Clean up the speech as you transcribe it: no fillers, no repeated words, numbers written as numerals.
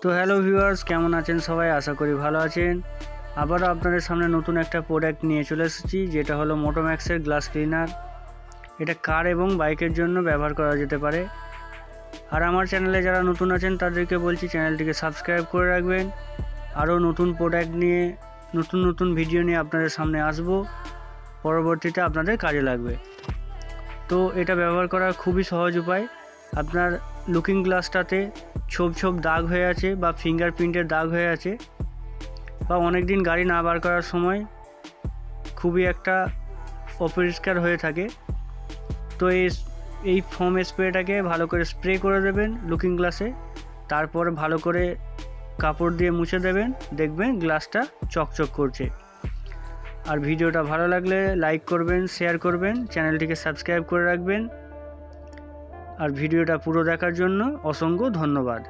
তো hello viewers, কেমন আছেন সবাই? আশা করি ভালো আছেন। আবারও আপনাদের সামনে নতুন একটা প্রোডাক্ট নিয়ে চলে এসেছি, যেটা হলো মোটোম্যাক্সের গ্লাস ক্লিনার। এটা কার এবং বাইকের জন্য ব্যবহার করা যেতে পারে। আর আমার চ্যানেলে যারা নতুন আছেন তাদেরকে বলছি চ্যানেলটিকে সাবস্ক্রাইব করে রাখবেন। আরও নতুন প্রোডাক্ট নিয়ে নতুন ভিডিও নিয়ে আপনাদের সামনে আসব, পরবর্তীতে আপনাদের কাজে লাগবে। তো এটা ব্যবহার করার খুবই সহজ উপায়। আপনার লুকিং গ্লাসটাতে ছোপ দাগ হয়ে আছে বা ফিঙ্গারপ্রিন্টের দাগ হয়ে আছে, বা অনেক দিন গাড়ি না বার করার সময় খুবই একটা অপরিষ্কার হয়ে থাকে। তো এই ফোম স্প্রেটাকে ভালো করে স্প্রে করে দেবেন লুকিং গ্লাসে, তারপর ভালো করে কাপড় দিয়ে মুছে দেবেন, দেখবেন গ্লাসটা চকচক করছে। আর ভিডিওটা ভালো লাগলে লাইক করবেন, শেয়ার করবেন, চ্যানেলটিকে সাবস্ক্রাইব করে রাখবেন। আর ভিডিওটা পুরো দেখার জন্য অসংখ্য ধন্যবাদ।